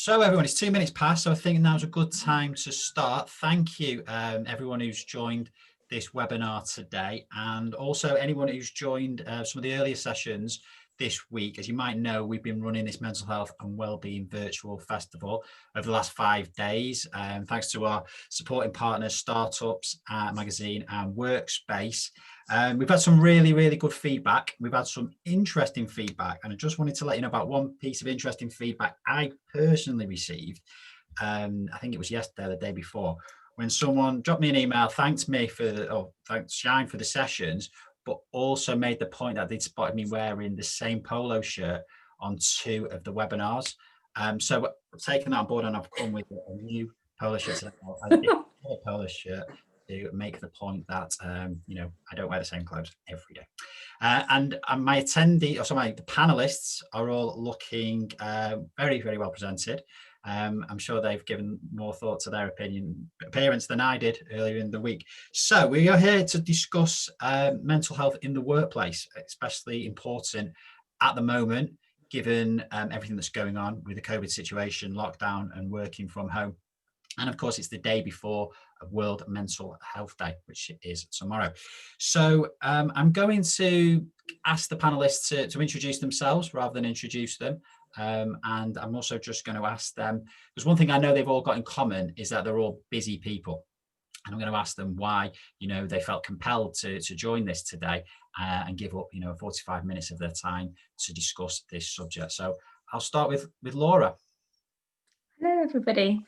So everyone, it's 2 minutes past, so I think now's a good time to start. Thank you, everyone who's joined this webinar today, and also anyone who's joined some of the earlier sessions this week. As you might know, we've been running this mental health and wellbeing virtual festival over the last 5 days, thanks to our supporting partners, Startups Magazine and Workspace. We've had some really good feedback. We've had some interesting feedback, and I just wanted to let you know about one piece of interesting feedback I personally received. I think it was yesterday or the day before, when someone dropped me an email, thanked Shine for the sessions, but also made the point that they'd spotted me wearing the same polo shirt on 2 of the webinars. So I've taken that on board, and I've come with a new polo shirt, a polo shirt, to make the point that I don't wear the same clothes every day. And my the panelists are all looking very well presented. I'm sure they've given more thought to their appearance than I did earlier in the week. So we are here to discuss mental health in the workplace, especially important at the moment, given everything that's going on with the COVID situation, lockdown and working from home. And of course, it's the day before World Mental Health Day, which is tomorrow. So I'm going to ask the panelists to introduce themselves rather than introduce them. And I'm also just going to ask them, because one thing I know they've all got in common is that they're all busy people. And I'm going to ask them why, they felt compelled to join this today and give up, 45 minutes of their time to discuss this subject. So I'll start with Laura. Hello, everybody.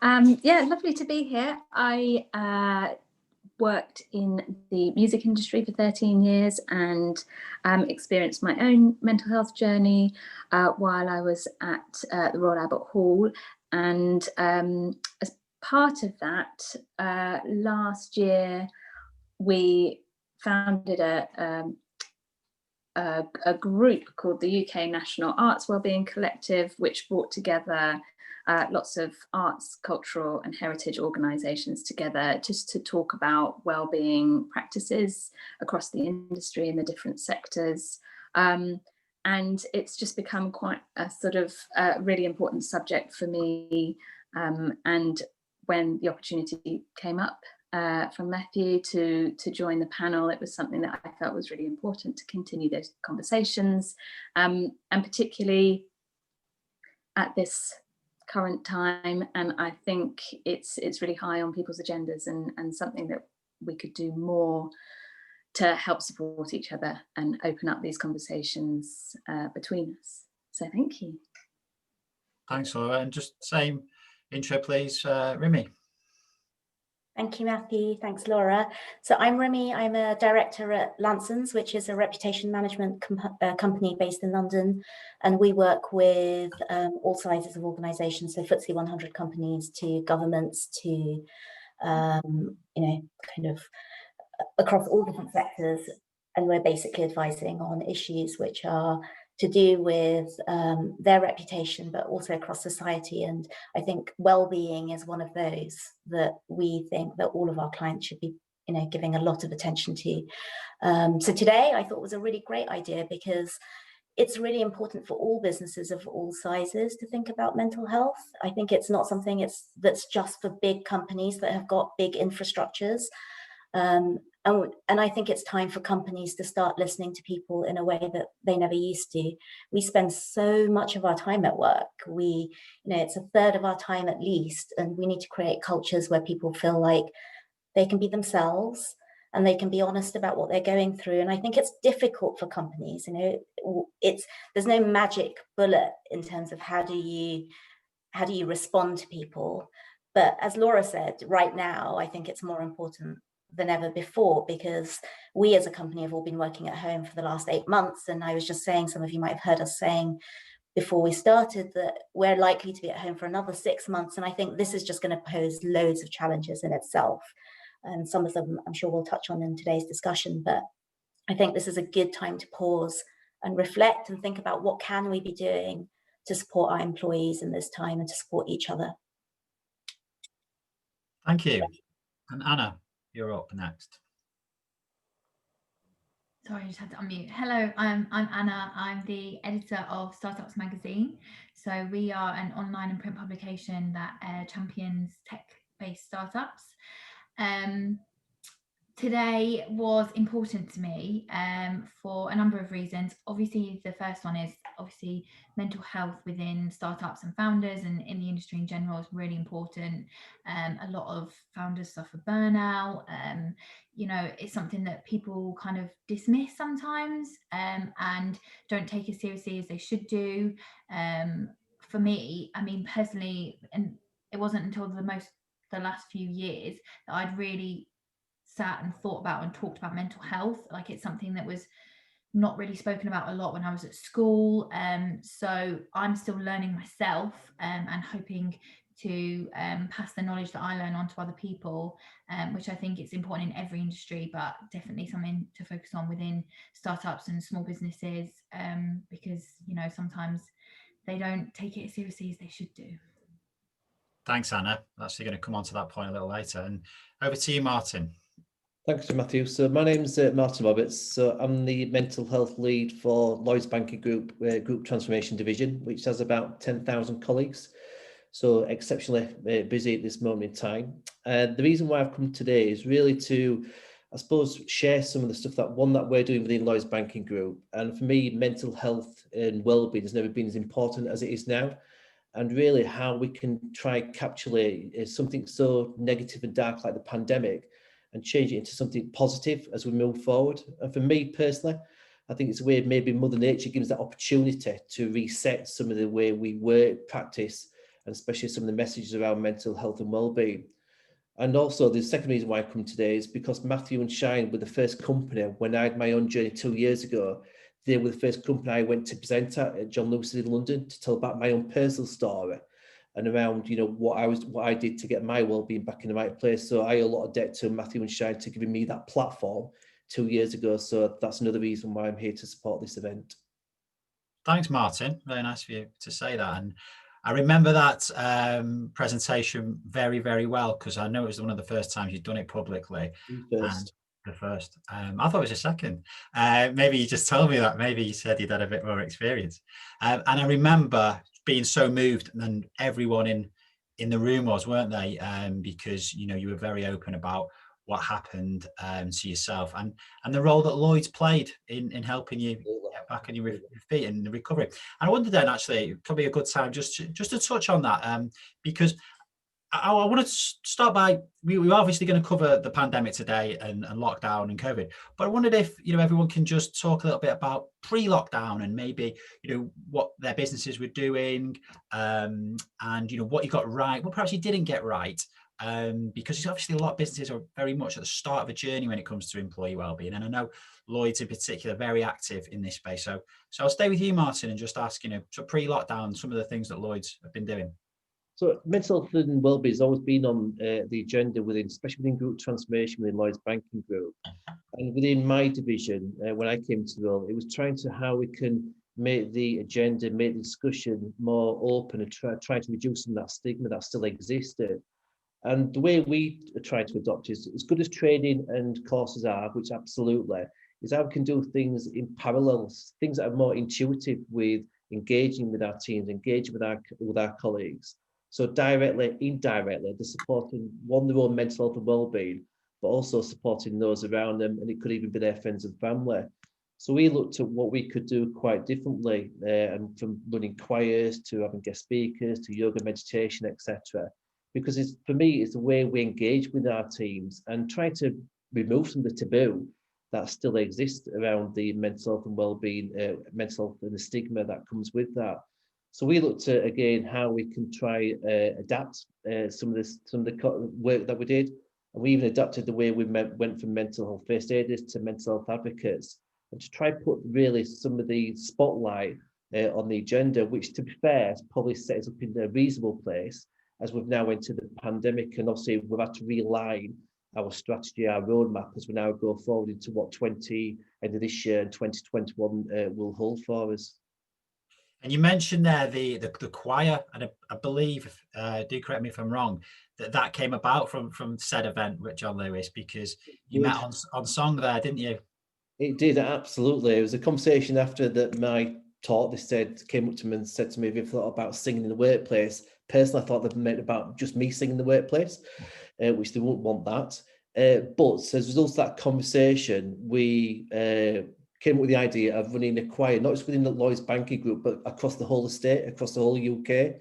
Lovely to be here. I worked in the music industry for 13 years and experienced my own mental health journey while I was at the Royal Albert Hall. And as part of that, last year we founded a group called the UK National Arts Wellbeing Collective, which brought together lots of arts, cultural and heritage organisations together just to talk about wellbeing practices across the industry in the different sectors. And it's just become quite a sort of really important subject for me. And when the opportunity came up from Matthew to join the panel, it was something that I felt was really important to continue those conversations, and particularly at this current time. And I think it's really high on people's agendas and something that we could do more to help support each other and open up these conversations between us. So thank you. Thanks, Laura. And just same intro, please, Rimi. Thank you, Matthew. Thanks, Laura. So I'm Rimi. I'm a director at Lansons, which is a reputation management company based in London. And we work with all sizes of organisations, so FTSE 100 companies to governments to, kind of across all different sectors. And we're basically advising on issues which are to do with their reputation, but also across society. And I think well-being is one of those that we think that all of our clients should be, giving a lot of attention to. So today I thought was a really great idea because it's really important for all businesses of all sizes to think about mental health. I think it's not something that's just for big companies that have got big infrastructures. And I think it's time for companies to start listening to people in a way that they never used to. We spend so much of our time at work. It's a third of our time at least, and we need to create cultures where people feel like they can be themselves and they can be honest about what they're going through. And I think it's difficult for companies. There's no magic bullet in terms of how do you respond to people. But as Laura said, right now, I think it's more important than ever before, because we as a company have all been working at home for the last 8 months. And I was just saying, some of you might have heard us saying before we started that we're likely to be at home for another 6 months. And I think this is just going to pose loads of challenges in itself. And some of them I'm sure we'll touch on in today's discussion. But I think this is a good time to pause and reflect and think about what can we be doing to support our employees in this time and to support each other. Thank you. And Anna, you're up next. Sorry, I just had to unmute. Hello, I'm Anna. I'm the editor of Startups Magazine. So we are an online and print publication that champions tech-based startups. Today was important to me for a number of reasons. Obviously, the first one is obviously mental health within startups and founders and in the industry in general is really important. A lot of founders suffer burnout. You know, it's something that people kind of dismiss sometimes and don't take as seriously as they should do. For me, I mean, personally, and it wasn't until the last few years that I'd really sat and thought about and talked about mental health. Like, it's something that was not really spoken about a lot when I was at school. So I'm still learning myself and hoping to pass the knowledge that I learn on to other people, which I think is important in every industry, but definitely something to focus on within startups and small businesses, because, you know, sometimes they don't take it as seriously as they should do. Thanks, Anna. Actually going to come on to that point a little later. And over to you, Martin. Thanks, Matthew. So my name's Martin Roberts. So I'm the mental health lead for Lloyds Banking Group, Group Transformation Division, which has about 10,000 colleagues. So exceptionally busy at this moment in time. The reason why I've come today is really to, I suppose, share some of the stuff that we're doing within Lloyds Banking Group. And for me, mental health and wellbeing has never been as important as it is now. And really how we can try and encapsulate something so negative and dark like the pandemic and change it into something positive as we move forward. And for me personally, I think it's a way maybe Mother Nature gives that opportunity to reset some of the way we work, practice, and especially some of the messages around mental health and well-being. And also the second reason why I come today is because Matthew and Shine were the first company when I had my own journey 2 years ago. They were the first company I went to present at John Lewis in London to tell about my own personal story and around, you know, what I did to get my well-being back in the right place. So I owe a lot of debt to Matthew and Shine to giving me that platform 2 years ago. So that's another reason why I'm here to support this event. Thanks, Martin. Very nice for you to say that. And I remember that presentation very, very well, because I know it was one of the first times you'd done it publicly. First. The first. I thought it was a second. Maybe you just told me that. Maybe you said you'd had a bit more experience. And I remember being so moved, and everyone in the room was, weren't they? Because, you know, you were very open about what happened to yourself and the role that Lloyd's played in helping you get back on your feet and the recovery. And I wondered then, actually, probably a good time just to touch on that, because I want to start by, we're obviously going to cover the pandemic today and lockdown and COVID, but I wondered if, you know, everyone can just talk a little bit about pre-lockdown and maybe, you know, what their businesses were doing, and, you know, what you got right, what perhaps you didn't get right, because obviously a lot of businesses are very much at the start of a journey when it comes to employee wellbeing. And I know Lloyd's in particular very active in this space. So I'll stay with you, Martin, and just ask, you know, so pre-lockdown, some of the things that Lloyd's have been doing. So mental health and wellbeing has always been on the agenda within, especially within group transformation within Lloyds Banking Group. And within my division, when I came to the role, it was trying to how we can make the agenda, make the discussion more open and try to reduce some of that stigma that still existed. And the way we try to adopt is, as good as training and courses are, which absolutely, is how we can do things in parallel, things that are more intuitive with engaging with our teams, engaging with our colleagues. So directly, indirectly, they're supporting their own mental health and well-being, but also supporting those around them, and it could even be their friends and family. So we looked at what we could do quite differently, and from running choirs to having guest speakers to yoga, meditation, etc. Because for me, it's the way we engage with our teams and try to remove some of the taboo that still exists around the mental health and well-being, mental health and the stigma that comes with that. So we looked at, again, how we can try adapt some of the work that we did. And we even adapted the way we went from mental health first aiders to mental health advocates, and to try put really some of the spotlight on the agenda, which, to be fair, has probably set us up in a reasonable place as we've now entered the pandemic. And obviously we've had to realign our strategy, our roadmap, as we now go forward into what end of this year and 2021 will hold for us. And you mentioned there the choir, and I believe, do correct me if I'm wrong, that came about from said event with John Lewis, because you met on song there, didn't you? It did, absolutely. It was a conversation after that my talk. They came up to me and said to me, have you thought about singing in the workplace? Personally, I thought they'd meant about just me singing in the workplace, which they wouldn't want that. But as a result of that conversation, we came up with the idea of running a choir, not just within the Lloyds Banking Group, but across the whole estate, across the whole UK.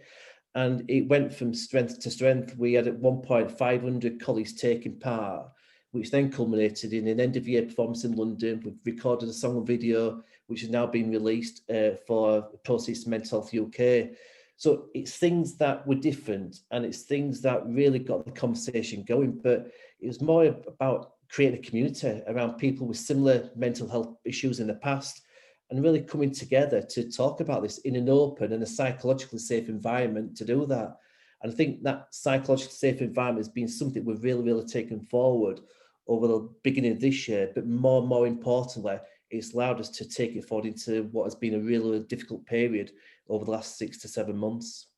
And it went from strength to strength. We had at one point 500 colleagues taking part, which then culminated in an end-of-year performance in London. We've recorded a song and video, which has now been released for Proceeds to Mental Health UK. So it's things that were different, and it's things that really got the conversation going. But it was more about creating a community around people with similar mental health issues in the past, and really coming together to talk about this in an open and a psychologically safe environment to do that. And I think that psychologically safe environment has been something we've really taken forward over the beginning of this year, but more and more importantly, it's allowed us to take it forward into what has been a really difficult period over the last 6 to 7 months.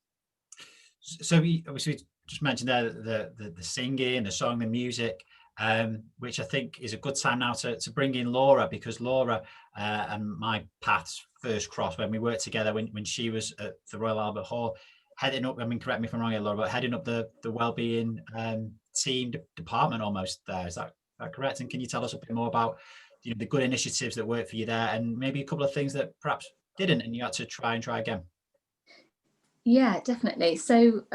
So we obviously just mentioned there the singing, the song, the music, which I think is a good time now to bring in Laura, because Laura and my paths first crossed when we worked together when she was at the Royal Albert Hall, heading up, I mean, correct me if I'm wrong here, Laura, but heading up the wellbeing team department almost there. Is that correct? And can you tell us a bit more about the good initiatives that worked for you there, and maybe a couple of things that perhaps didn't and you had to try again? Yeah, definitely. So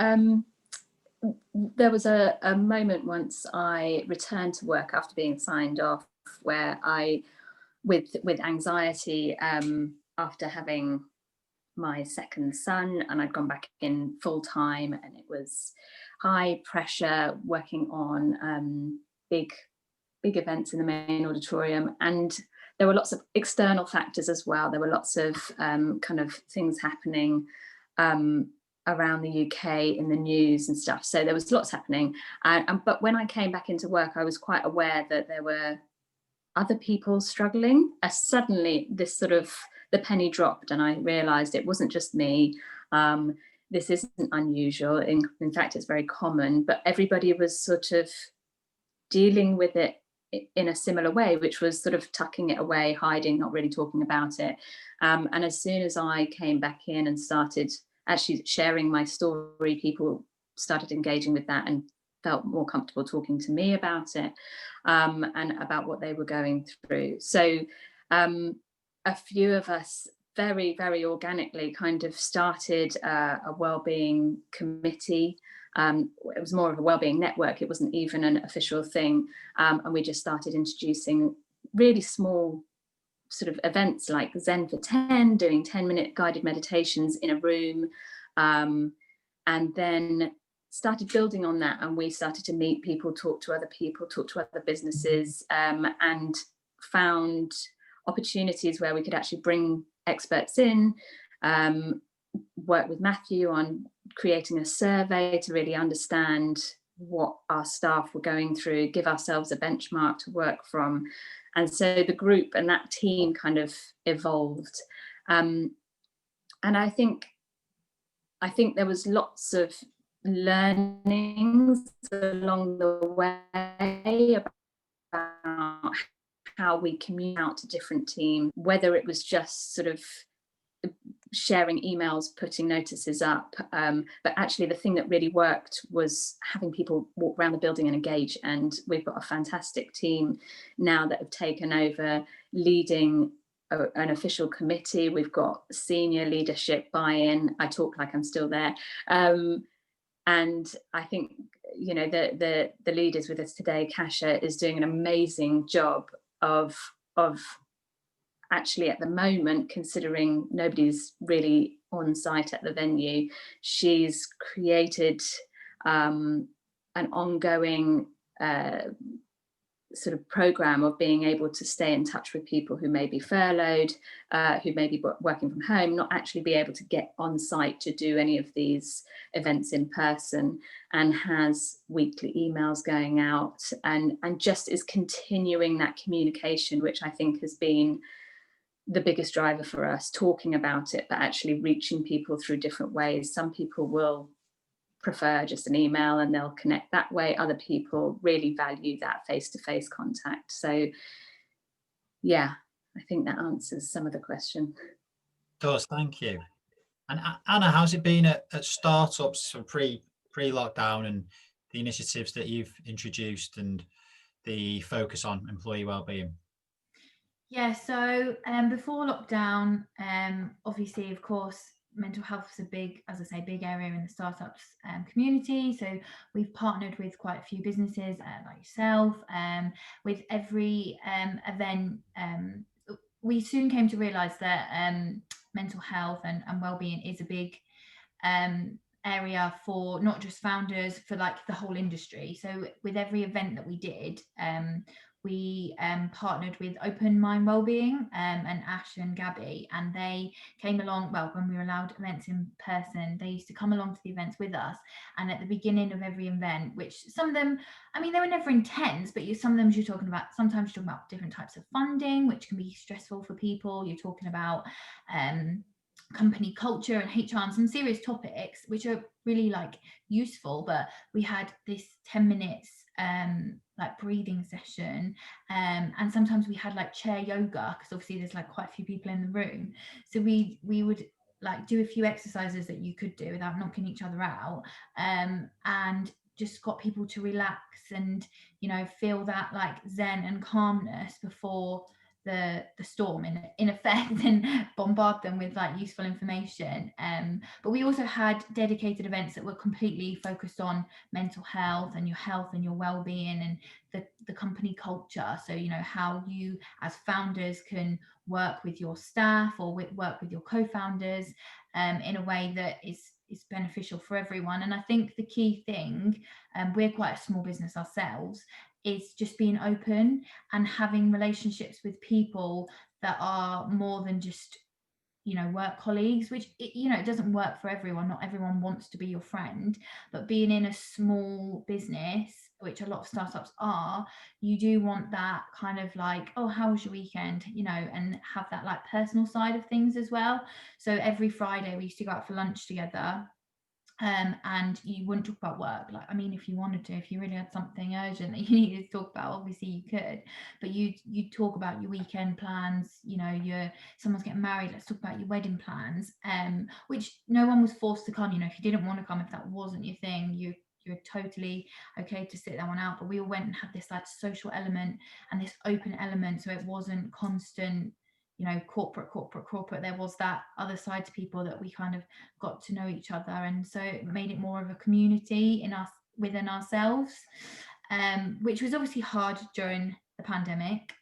there was a moment once I returned to work after being signed off, where I, with anxiety, after having my second son, and I'd gone back in full time, and it was high pressure, working on big events in the main auditorium, and there were lots of external factors as well. There were lots of kind of things happening around the UK in the news and stuff. So there was lots happening. But when I came back into work, I was quite aware that there were other people struggling. Suddenly this sort of, the penny dropped, and I realized it wasn't just me. This isn't unusual. In fact, it's very common, but everybody was sort of dealing with it in a similar way, which was sort of tucking it away, hiding, not really talking about it. And as soon as I came back in and started actually sharing my story, people started engaging with that and felt more comfortable talking to me about it, and about what they were going through. So a few of us very organically kind of started a wellbeing committee. It was more of a wellbeing network. It wasn't even an official thing. And we just started introducing really small sort of events like Zen for 10, doing 10-minute guided meditations in a room. And then started building on that. And we started to meet people, talk to other people, talk to other businesses, and found opportunities where we could actually bring experts in, work with Matthew on creating a survey to really understand what our staff were going through, give ourselves a benchmark to work from. And so the group and that team kind of evolved. And I think there was lots of learnings along the way about how we communicate out to different teams, whether it was just sort of sharing emails, putting notices up, but actually the thing that really worked was having people walk around the building and engage. And we've got a fantastic team now that have taken over leading an official committee. We've got senior leadership buy-in. I talk like I'm still there, and I think the leaders with us today, Kasia, is doing an amazing job of actually, at the moment, considering nobody's really on site at the venue, she's created an ongoing sort of program of being able to stay in touch with people who may be furloughed, who may be working from home, not actually be able to get on site to do any of these events in person, and has weekly emails going out, and just is continuing that communication, which I think has been the biggest driver for us, talking about it, but actually reaching people through different ways. Some people will prefer just an email and they'll connect that way. Other people really value that face-to-face contact. So yeah, I think that answers some of the question. Does, thank you. And Anna, how's it been at startups pre-lockdown, and the initiatives that you've introduced and the focus on employee wellbeing? Yeah, so before lockdown, obviously, of course, mental health is a big, as I say, big area in the startups community. So we've partnered with quite a few businesses like yourself. With every event, we soon came to realise that mental health and wellbeing is a big area for not just founders, for like the whole industry. So with every event that we did, we partnered with Open Mind Wellbeing and Ash and Gabby, and they came along. Well, when we were allowed events in person, they used to come along to the events with us. And at the beginning of every event, which some of them, I mean, they were never intense, but some of them you're talking about, sometimes you're talking about different types of funding, which can be stressful for people. You're talking about company culture and HR and some serious topics, which are really like useful. But we had this 10 minutes like breathing session, and sometimes we had like chair yoga, because obviously there's like quite a few people in the room, so we would like do a few exercises that you could do without knocking each other out, and just got people to relax and, you know, feel that like zen and calmness before the storm in effect, and bombard them with like useful information. But we also had dedicated events that were completely focused on mental health and your well-being and the company culture. So, you know, how you as founders can work with your staff or work with your co-founders in a way that is beneficial for everyone. And I think the key thing, we're quite a small business ourselves, is just being open and having relationships with people that are more than just, you know, work colleagues, which it doesn't work for everyone. Not everyone wants to be your friend, but being in a small business, which a lot of startups are, you do want that kind of like, oh, how was your weekend, you know, and have that like personal side of things as well. So every Friday we used to go out for lunch together. And you wouldn't talk about work. Like, I mean, if you wanted to, if you really had something urgent that you needed to talk about, obviously you could, but you talk about your weekend plans. You know, someone's getting married, let's talk about your wedding plans, which no one was forced to come. You know, if you didn't want to come, if that wasn't your thing, you're totally okay to sit that one out. But we all went and had this like social element and this open element, so it wasn't constant, you know, corporate. There was that other side to people that we kind of got to know each other, and so it made it more of a community within ourselves, which was obviously hard during the pandemic,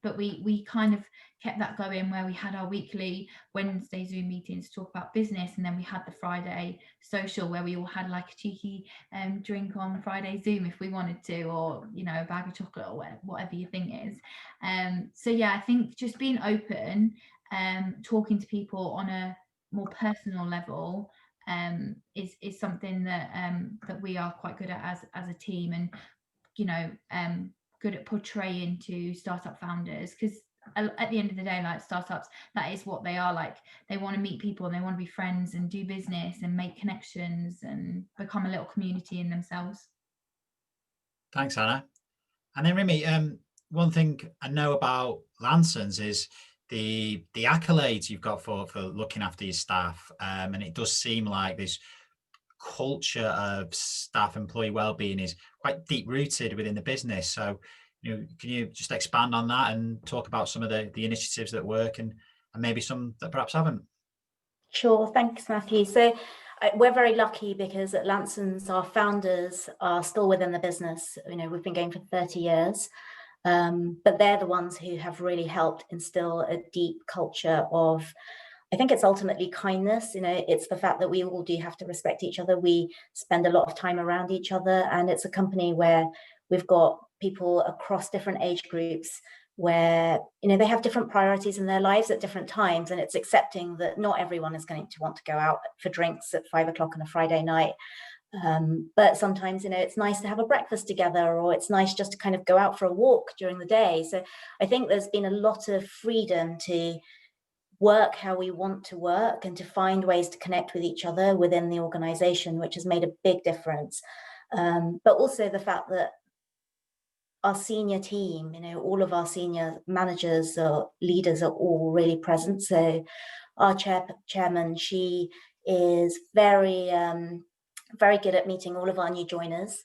but we kind of kept that going, where we had our weekly Wednesday Zoom meetings to talk about business, and then we had the Friday social where we all had like a cheeky drink on Friday Zoom if we wanted to, or, you know, a bag of chocolate or whatever your thing is. So yeah, I think just being open, talking to people on a more personal level, is something that that we are quite good at as a team, and, you know, good at portraying to startup founders, because at the end of the day, like, startups, that is what they are. Like, they want to meet people and they want to be friends and do business and make connections and become a little community in themselves. Thanks, Anna. And then Remy, one thing I know about Lansons is the accolades you've got for looking after your staff, and it does seem like this culture of staff employee wellbeing is quite deep rooted within the business. So, you know, can you just expand on that and talk about some of the initiatives that work and maybe some that perhaps haven't? Sure, thanks, Matthew. So we're very lucky because at Lansons, our founders are still within the business. You know, we've been going for 30 years, but they're the ones who have really helped instill a deep culture of, I think it's ultimately kindness. You know, it's the fact that we all do have to respect each other. We spend a lot of time around each other, and it's a company where we've got people across different age groups where, you know, they have different priorities in their lives at different times, and it's accepting that not everyone is going to want to go out for drinks at 5 o'clock on a Friday night. But sometimes, you know, it's nice to have a breakfast together, or it's nice just to kind of go out for a walk during the day. So I think there's been a lot of freedom to work how we want to work and to find ways to connect with each other within the organization, which has made a big difference. But also the fact that our senior team, all of our senior managers or leaders are all really present. So our chairman, she is very, very good at meeting all of our new joiners.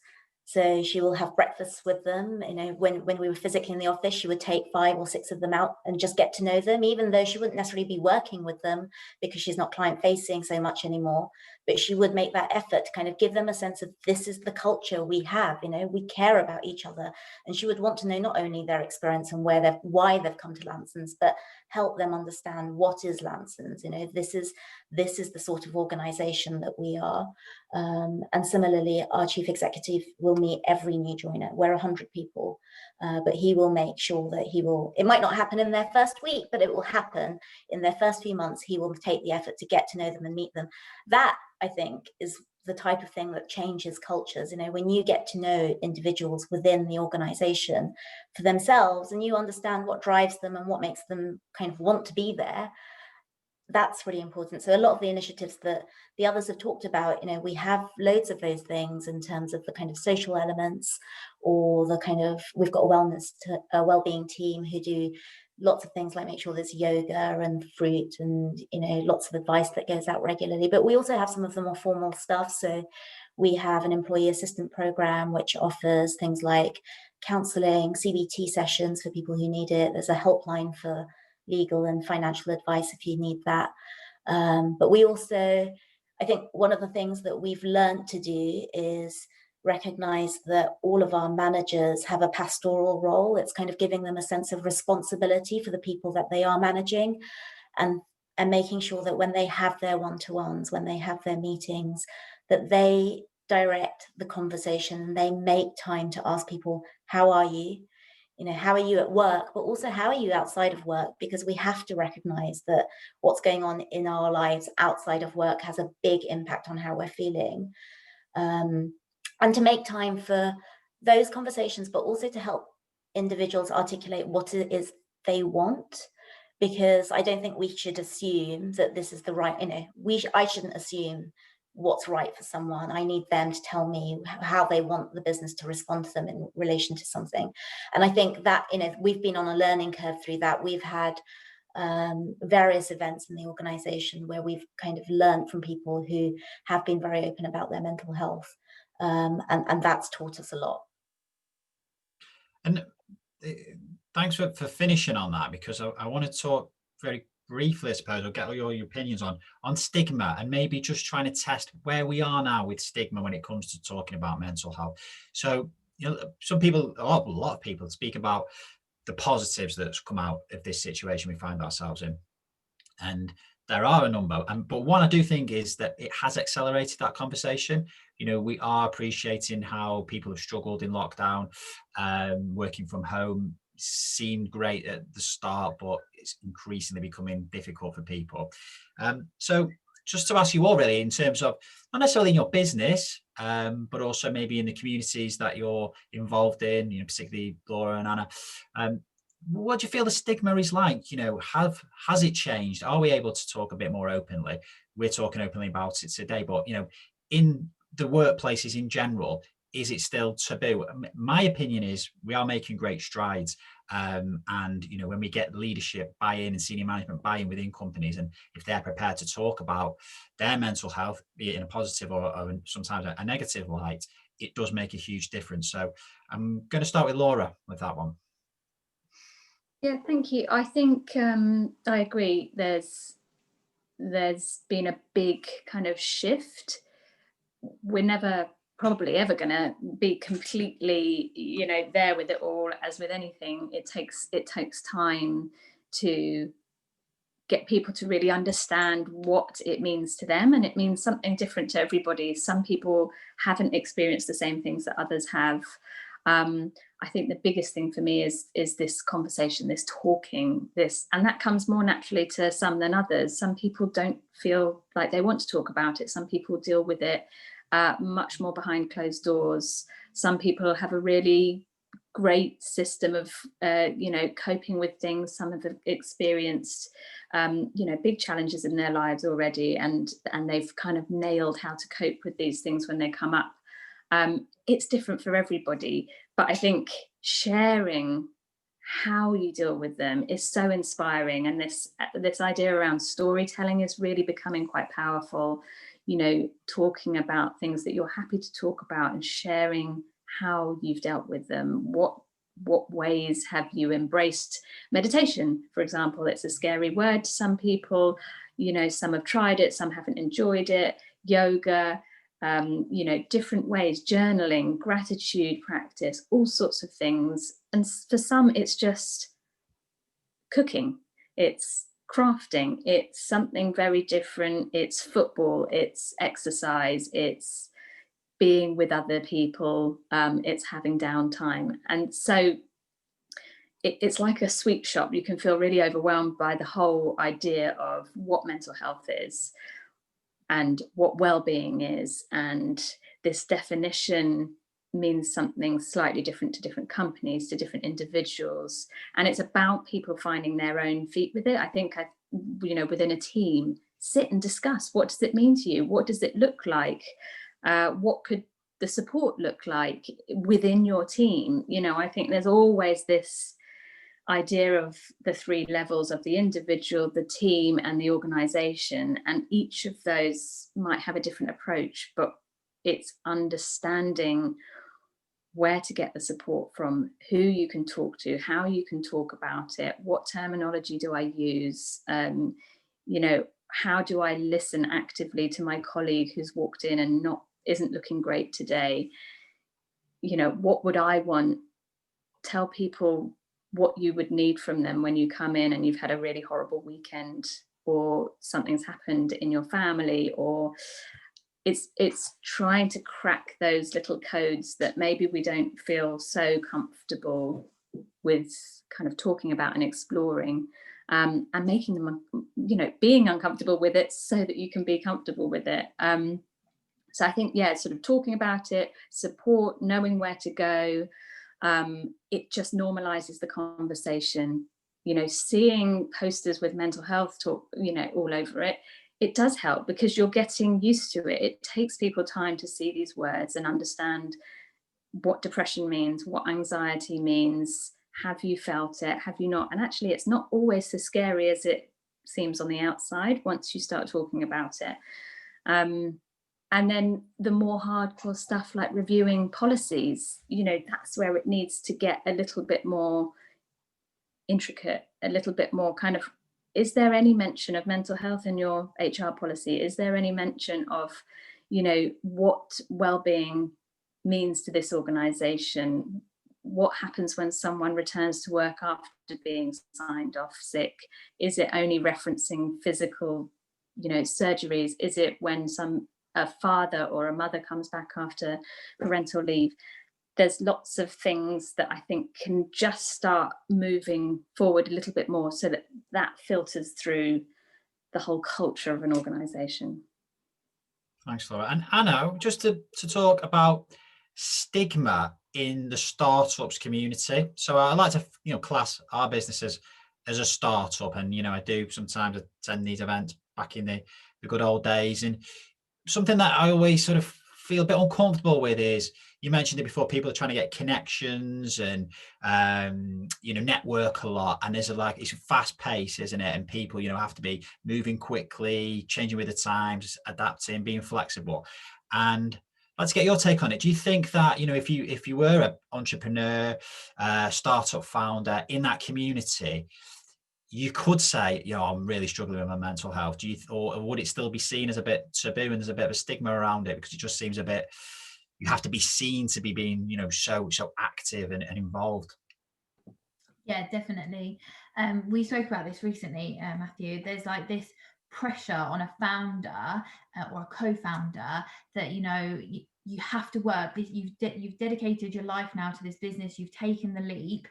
So she will have breakfasts with them. When we were physically in the office, she would take 5 or 6 of them out and just get to know them, even though she wouldn't necessarily be working with them because she's not client facing so much anymore. But she would make that effort to kind of give them a sense of, this is the culture we have, we care about each other. And she would want to know not only their experience and why they've come to Lanson's, but help them understand what is Lanson's. This is the sort of organization that we are. And similarly, our chief executive will meet every new joiner. We're 100 people, but he will make sure that it might not happen in their first week, but it will happen in their first few months. He will take the effort to get to know them and meet them. That, I think, is the type of thing that changes cultures. When you get to know individuals within the organization for themselves and you understand what drives them and what makes them kind of want to be there, that's really important. So a lot of the initiatives that the others have talked about, we have loads of those things in terms of the kind of social elements, or the kind of, we've got a wellbeing team who do lots of things like make sure there's yoga and fruit and, lots of advice that goes out regularly. But we also have some of the more formal stuff. So we have an employee assistant program, which offers things like counselling, CBT sessions for people who need it. There's a helpline for legal and financial advice if you need that. But we also, I think one of the things that we've learned to do is recognize that all of our managers have a pastoral role. It's kind of giving them a sense of responsibility for the people that they are managing, and making sure that when they have their one-to-ones, when they have their meetings, that they direct the conversation and they make time to ask people, how are you? How are you at work, but also how are you outside of work? Because we have to recognize that what's going on in our lives outside of work has a big impact on how we're feeling. And to make time for those conversations, but also to help individuals articulate what it is they want. Because I don't think we should assume that this is the right, I shouldn't assume what's right for someone. I need them to tell me how they want the business to respond to them in relation to something. And I think that, we've been on a learning curve through that. We've had various events in the organization where we've kind of learned from people who have been very open about their mental health. And that's taught us a lot. And thanks for finishing on that, because I want to talk very briefly, I suppose, or get all your opinions on stigma, and maybe just trying to test where we are now with stigma when it comes to talking about mental health. So, some people, a lot of people speak about the positives that's come out of this situation we find ourselves in. And there are a number, but one I do think is that it has accelerated that conversation. We are appreciating how people have struggled in lockdown. Working from home seemed great at the start, but it's increasingly becoming difficult for people. So just to ask you all, really, in terms of not necessarily in your business, but also maybe in the communities that you're involved in, particularly Laura and Anna, what do you feel the stigma is like? Has it changed? Are we able to talk a bit more openly? We're talking openly about it today, but in the workplaces in general, is it still taboo? My opinion is we are making great strides. And when we get leadership buy-in and senior management buy-in within companies, and if they're prepared to talk about their mental health, be it in a positive or sometimes a negative light, it does make a huge difference. So I'm going to start with Laura with that one. Yeah, thank you. I think I agree. There's been a big kind of shift. We're never probably ever going to be completely, there with it all. As with anything, it takes time to get people to really understand what it means to them, and it means something different to everybody. Some people haven't experienced the same things that others have. I think the biggest thing for me is this conversation, this talking, and that comes more naturally to some than others. Some people don't feel like they want to talk about it. Some people deal with it much more behind closed doors. Some people have a really great system of coping with things. Some have experienced big challenges in their lives already, and they've kind of nailed how to cope with these things when they come up. It's different for everybody, but I think sharing how you deal with them is so inspiring. And this idea around storytelling is really becoming quite powerful, you know, talking about things that you're happy to talk about and sharing how you've dealt with them. What ways have you embraced meditation, for example? It's a scary word to some people, you know, some have tried it, some haven't enjoyed it. Yoga, you know, different ways, journaling, gratitude practice, all sorts of things. And for some, it's just cooking, it's crafting, it's something very different, it's football, it's exercise, it's being with other people, it's having downtime. And so it's like a sweet shop. You can feel really overwhelmed by the whole idea of what mental health is and what well-being is, and this definition means something slightly different to different companies, to different individuals, and it's about people finding their own feet with it. I think, you know, within a team, sit and discuss, what does it mean to you? What does it look like? What could the support look like within your team? You know, I think there's always this idea of the three levels of the individual, the team, and the organization, and each of those might have a different approach, but it's understanding where to get the support from, who you can talk to, how you can talk about it, what terminology do I use, you know, how do I listen actively to my colleague who's walked in and isn't looking great today? You know, what would I want? Tell people what you would need from them when you come in and you've had a really horrible weekend, or something's happened in your family, or it's trying to crack those little codes that maybe we don't feel so comfortable with kind of talking about and exploring, and making them, you know, being uncomfortable with it so that you can be comfortable with it. So I think, yeah, sort of talking about it, support, knowing where to go, it just normalizes the conversation. You know, seeing posters with mental health talk, you know, all over it, it does help because you're getting used to it. It takes people time to see these words and understand what depression means, what anxiety means. Have you felt it? Have you not? And actually, it's not always so scary as it seems on the outside once you start talking about it. And then the more hardcore stuff like reviewing policies, you know, that's where it needs to get a little bit more intricate, a little bit more kind of, is there any mention of mental health in your HR policy? Is there any mention of, you know, what well-being means to this organization? What happens when someone returns to work after being signed off sick? Is it only referencing physical, you know, surgeries? Is it when a father or a mother comes back after parental leave? There's lots of things that I think can just start moving forward a little bit more so that that filters through the whole culture of an organisation. Thanks, Laura. And Anna, just to talk about stigma in the startups community. So I like to, you know, class our businesses as a startup, and, you know, I do sometimes attend these events back in the good old days. And something that I always sort of feel a bit uncomfortable with is, you mentioned it before, people are trying to get connections and, you know, network a lot. And there's it's fast pace, isn't it? And people, you know, have to be moving quickly, changing with the times, adapting, being flexible. And let's get your take on it. Do you think that, you know, if you were an entrepreneur, startup founder in that community, you could say, you know, I'm really struggling with my mental health. Or would it still be seen as a bit taboo and there's a bit of a stigma around it because it just seems a bit, you have to be seen to be being, you know, so active and involved? Yeah, definitely. We spoke about this recently, Matthew. There's like this pressure on a founder or a co-founder that, you know, you have to work. You've dedicated your life now to this business. You've taken the leap.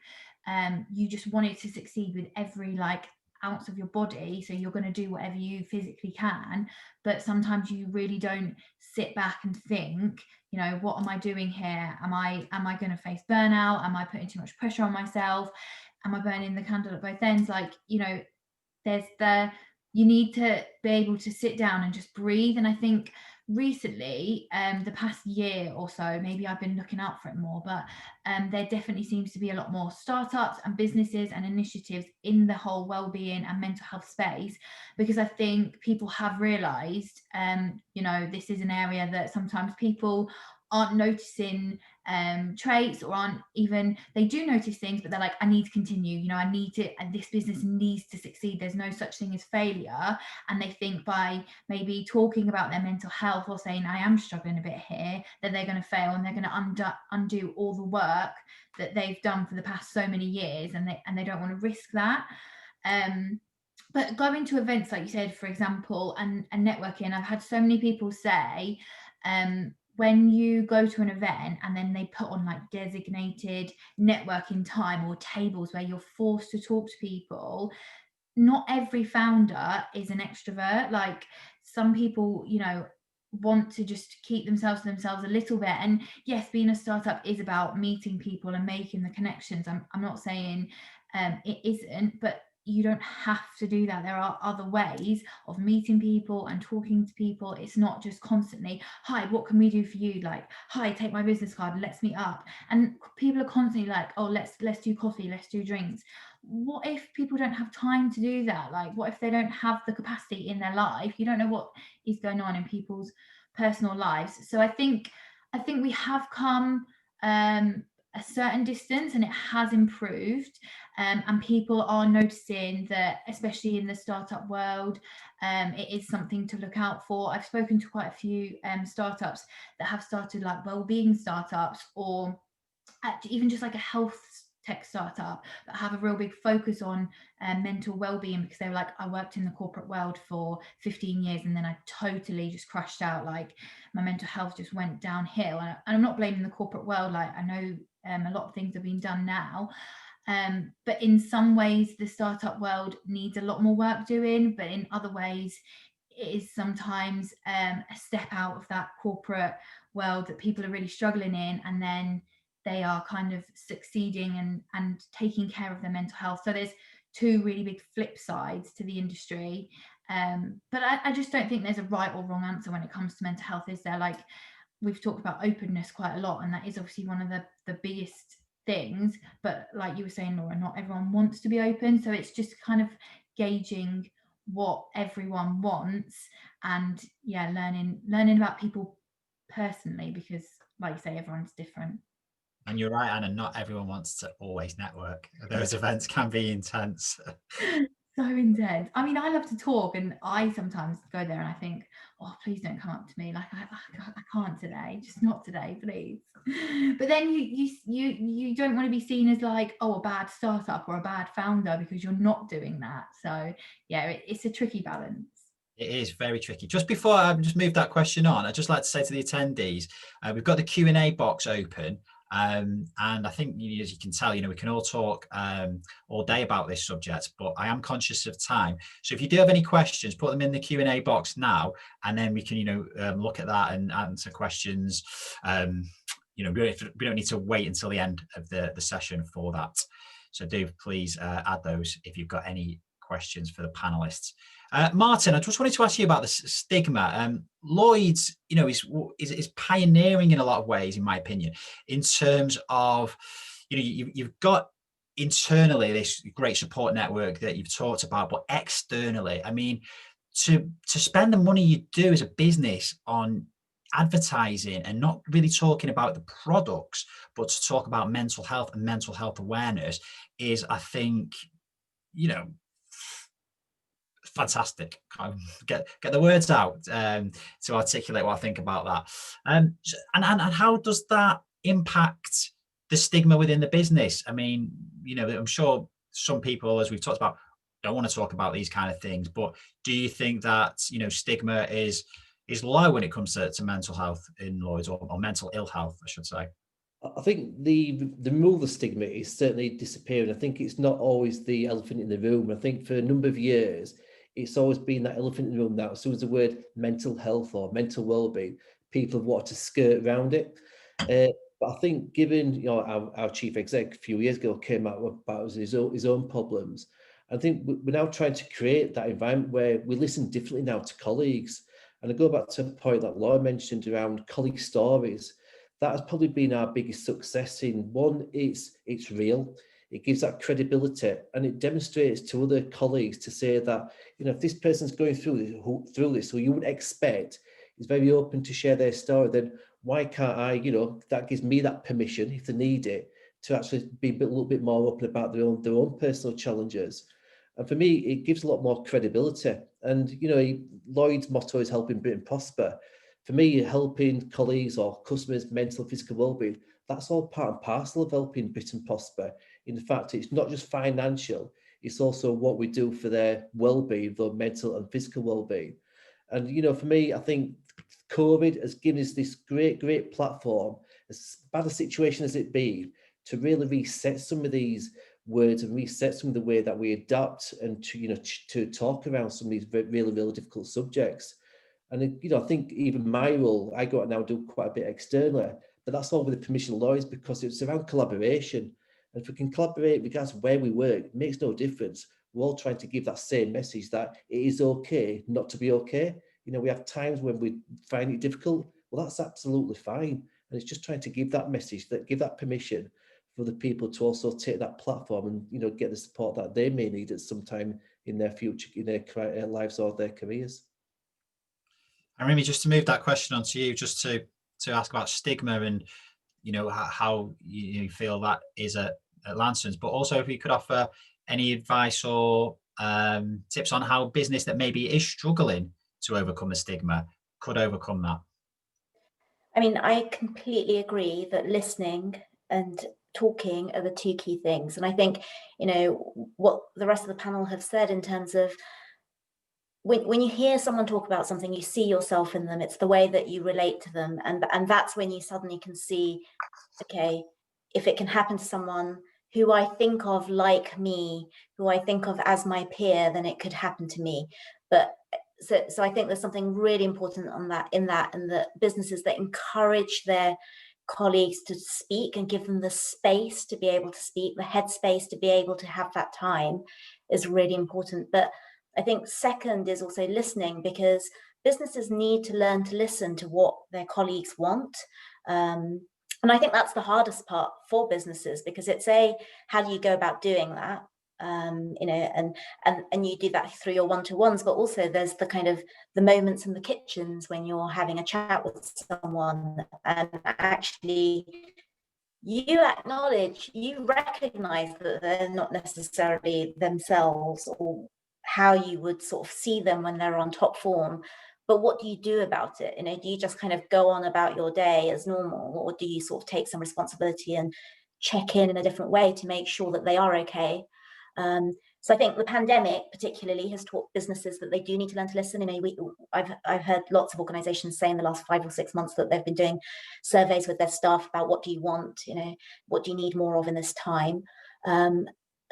You just want it to succeed with every like ounce of your body, so you're going to do whatever you physically can, but sometimes you really don't sit back and think, you know, what am I doing here? Am I going to face burnout? Am I putting too much pressure on myself? Am I burning the candle at both ends? Like, you know, you need to be able to sit down and just breathe. And I think recently, the past year or so, maybe I've been looking out for it more, but there definitely seems to be a lot more startups and businesses and initiatives in the whole wellbeing and mental health space, because I think people have realised, you know, this is an area that sometimes people aren't noticing traits, or aren't even, they do notice things, but they're like, I need to continue, you know, I need to, and this business needs to succeed, there's no such thing as failure. And they think by maybe talking about their mental health or saying I am struggling a bit here, that they're going to fail, and they're going to undo all the work that they've done for the past so many years, and they don't want to risk that. But going to events, like you said, for example, and networking, I've had so many people say, when you go to an event and then they put on like designated networking time or tables where you're forced to talk to people, not every founder is an extrovert. Like, some people, you know, want to just keep themselves to themselves a little bit. And yes, being a startup is about meeting people and making the connections. I'm not saying it isn't, but you don't have to do that. There are other ways of meeting people and talking to people. It's not just constantly, hi, what can we do for you? Like, hi, take my business card, let's meet up. And people are constantly like, oh, let's do coffee, let's do drinks. What if people don't have time to do that? Like, what if they don't have the capacity in their life? You don't know what is going on in people's personal lives. So I think we have come a certain distance, and it has improved, and people are noticing that, especially in the startup world, it is something to look out for. I've spoken to quite a few startups that have started like wellbeing startups, or even just like a health tech startup that have a real big focus on mental well-being, because they were like, I worked in the corporate world for 15 years and then I totally just crashed out, like my mental health just went downhill. And I'm not blaming the corporate world, like I know a lot of things are being done now, but in some ways the startup world needs a lot more work doing, but in other ways it is sometimes a step out of that corporate world that people are really struggling in, and then they are kind of succeeding and taking care of their mental health. So there's two really big flip sides to the industry. But I just don't think there's a right or wrong answer when it comes to mental health, is there? Like, we've talked about openness quite a lot, and that is obviously one of the biggest things. But like you were saying, Laura, not everyone wants to be open. So it's just kind of gauging what everyone wants, and yeah, learning about people personally, because like you say, everyone's different. And you're right, Anna, not everyone wants to always network. Those events can be intense. So intense. I mean, I love to talk, and I sometimes go there and I think, oh, please don't come up to me. Like, I can't today, just not today, please. But then you don't want to be seen as like, oh, a bad startup or a bad founder, because you're not doing that. So yeah, it's a tricky balance. It is very tricky. Just before I just move that question on, I'd just like to say to the attendees, we've got the Q&A box open. And I think, as you can tell, we can all talk all day about this subject, but I am conscious of time. So if you do have any questions, put them in the Q&A box now, and then we can, look at that and answer questions. We don't need to wait until the end of the session for that. So do please add those if you've got any questions for the panelists. Martin, I just wanted to ask you about the stigma. Lloyd's, is pioneering in a lot of ways, in my opinion, in terms of, you've got internally this great support network that you've talked about, but externally, I mean, to spend the money you do as a business on advertising and not really talking about the products, but to talk about mental health and mental health awareness is, I think, fantastic. Get the words out to articulate what I think about that. And how does that impact the stigma within the business? I mean, I'm sure some people, as we've talked about, don't want to talk about these kind of things, but do you think that stigma is low when it comes to mental health in Lloyd's, or mental ill health, I should say? I think the removal of stigma is certainly disappearing. I think it's not always the elephant in the room. I think for a number of years, it's always been that elephant in the room. Now, as soon as the word mental health or mental well-being, people have wanted to skirt around it. But I think, given our chief exec a few years ago came out about his own problems, I think we're now trying to create that environment where we listen differently now to colleagues. And I go back to a point that Laura mentioned around colleague stories. That has probably been our biggest success in one, it's real. It gives that credibility, and it demonstrates to other colleagues to say that, you know, if this person's going through this, who you would expect is very open to share their story, then why can't I, you know, that gives me that permission, if they need it, to actually be a little bit more open about their own personal challenges. And for me, it gives a lot more credibility. And, you know, Lloyd's motto is helping Britain prosper. For me, helping colleagues or customers' mental and physical wellbeing, that's all part and parcel of helping Britain prosper. In fact, it's not just financial, it's also what we do for their well-being, their mental and physical well-being. And, you know, for me, I think COVID has given us this great platform, as bad a situation as it be, to really reset some of these words and reset some of the way that we adapt and to, you know, to talk around some of these really difficult subjects. And, you know, I think even my role, I go out now do quite a bit externally, but that's all with the permission of lawyers, because it's around collaboration. And if we can collaborate regardless of where we work, it makes no difference. We're all trying to give that same message that it is okay not to be okay. You know, we have times when we find it difficult. Well, that's absolutely fine. And it's just trying to give that message, that give that permission for the people to also take that platform and, you know, get the support that they may need at some time in their future, in their lives or their careers. And Remy, just to move that question on to you, just to ask about stigma and, you know, how you feel that is at Lansdowne's, but also if you could offer any advice or tips on how business that maybe is struggling to overcome the stigma could overcome that. I mean, I completely agree that listening and talking are the two key things. And I think, you know, what the rest of the panel have said in terms of when you hear someone talk about something, you see yourself in them. It's the way that you relate to them. And that's when you suddenly can see, okay, if it can happen to someone who I think of like me, who I think of as my peer, then it could happen to me. But so I think there's something really important on that, in the businesses that encourage their colleagues to speak and give them the space to be able to speak, the headspace to be able to have that time is really important. But I think second is also listening, because businesses need to learn to listen to what their colleagues want. And I think that's the hardest part for businesses, because it's how do you go about doing that? You know, and you do that through your one-to-ones, but also there's the kind of the moments in the kitchens when you're having a chat with someone and actually you acknowledge, you recognize that they're not necessarily themselves or how you would sort of see them when they're on top form. But what do you do about it? You know, do you just kind of go on about your day as normal, or do you sort of take some responsibility and check in a different way to make sure that they are okay? So I think the pandemic particularly has taught businesses that they do need to learn to listen. You know, I've heard lots of organizations say in the last 5 or 6 months that they've been doing surveys with their staff about what do you want, you know, what do you need more of in this time?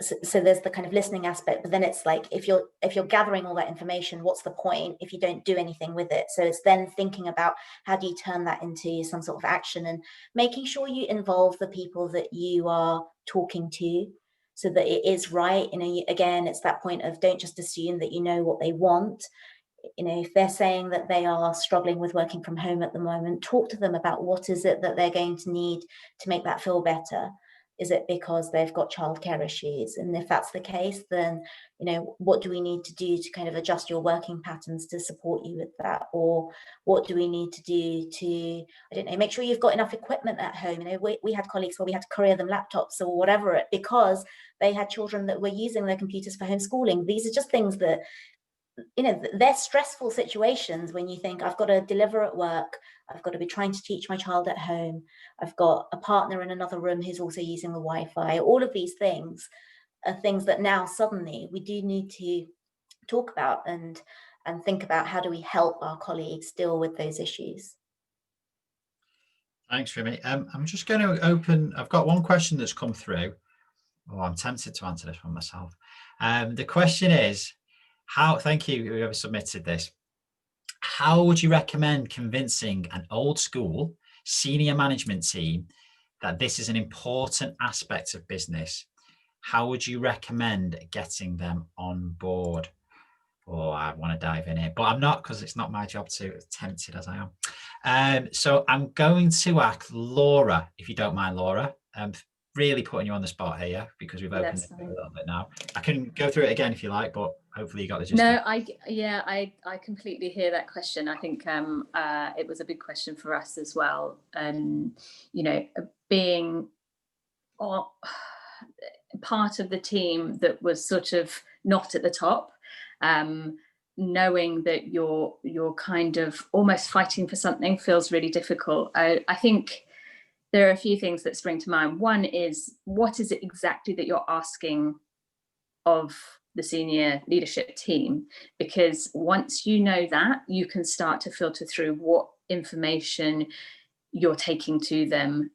So there's the kind of listening aspect, but then it's like, if you're gathering all that information, what's the point if you don't do anything with it? So it's then thinking about how do you turn that into some sort of action, and making sure you involve the people that you are talking to so that it is right. You know, again, it's that point of don't just assume that you know what they want. You know, if they're saying that they are struggling with working from home at the moment, talk to them about what is it that they're going to need to make that feel better. Is it because they've got childcare issues? And if that's the case, then, you know, what do we need to do to kind of adjust your working patterns to support you with that? Or what do we need to do to, I don't know, make sure you've got enough equipment at home? You know, we had colleagues where we had to courier them laptops or whatever, because they had children that were using their computers for homeschooling. These are just things that, you know, they're stressful situations when you think, I've got to deliver at work, I've got to be trying to teach my child at home, I've got a partner in another room who's also using the Wi-Fi. All of these things are things that now suddenly we do need to talk about and think about, how do we help our colleagues deal with those issues. Thanks, Remy. I'm just going to open, I've got one question that's come through. Oh, I'm tempted to answer this one myself. The question is, thank you whoever submitted this. How would you recommend convincing an old school senior management team that this is an important aspect of business? How would you recommend getting them on board? oh, I want to dive in here, but I'm not, because it's not my job to, as tempted as I am. So I'm going to ask Laura, if you don't mind, Laura. Really putting you on the spot here, because we've opened it a little bit now. I can go through it again if you like, but hopefully you got the gist. No, I completely hear that question. I think it was a big question for us as well. You know, being part of the team that was sort of not at the top, knowing that you're kind of almost fighting for something feels really difficult. I think there are a few things that spring to mind. One is, what is it exactly that you're asking of the senior leadership team? Because once you know that, you can start to filter through what information you're taking to them.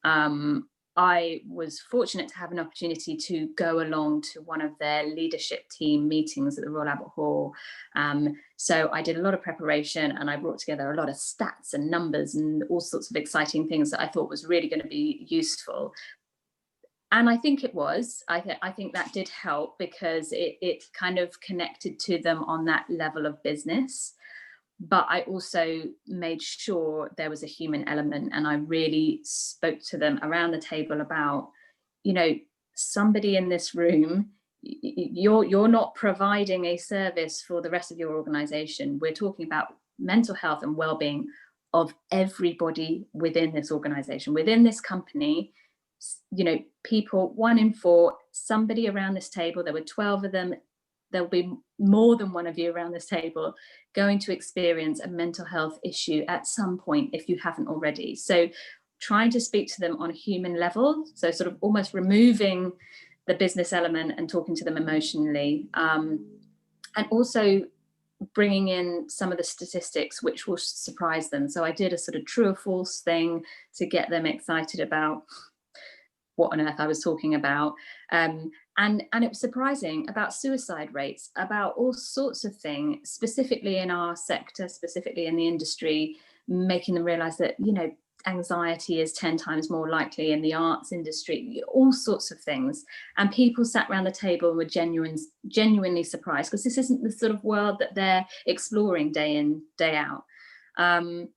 I was fortunate to have an opportunity to go along to one of their leadership team meetings at the Royal Albert Hall. So I did a lot of preparation, and I brought together a lot of stats and numbers and all sorts of exciting things that I thought was really going to be useful. And I think it was. I think that did help, because it kind of connected to them on that level of business. But I also made sure there was a human element, and I really spoke to them around the table about, you know, somebody in this room, you're not providing a service for the rest of your organization. We're talking about mental health and well-being of everybody within this organization, within this company. You know, people, 1 in 4, somebody around this table, there were 12 of them, there'll be more than one of you around this table going to experience a mental health issue at some point, if you haven't already. So trying to speak to them on a human level, so sort of almost removing the business element and talking to them emotionally, and also bringing in some of the statistics which will surprise them. So I did a sort of true or false thing to get them excited about what on earth I was talking about. And it was surprising about suicide rates, about all sorts of things, specifically in our sector, specifically in the industry, making them realize that, you know, anxiety is 10 times more likely in the arts industry, all sorts of things. And people sat around the table and were genuinely surprised, because this isn't the sort of world that they're exploring day in, day out. And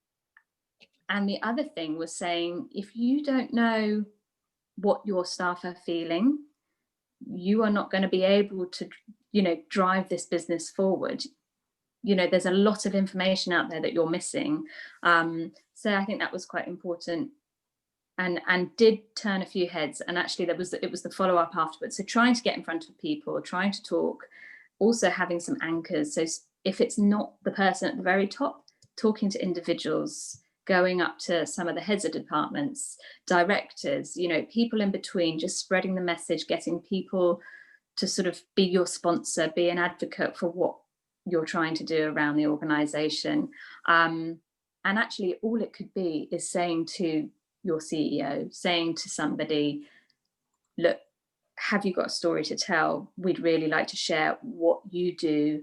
the other thing was saying, if you don't know what your staff are feeling, you are not going to be able to, you know, drive this business forward. You know, there's a lot of information out there that you're missing. So I think that was quite important, and did turn a few heads. And actually it was the follow-up afterwards. So trying to get in front of people, trying to talk, also having some anchors. So if it's not the person at the very top, talking to individuals, going up to some of the heads of departments, directors, you know, people in between, just spreading the message, getting people to sort of be your sponsor, be an advocate for what you're trying to do around the organization. And actually all it could be is saying to your CEO, saying to somebody, look, have you got a story to tell? We'd really like to share what you do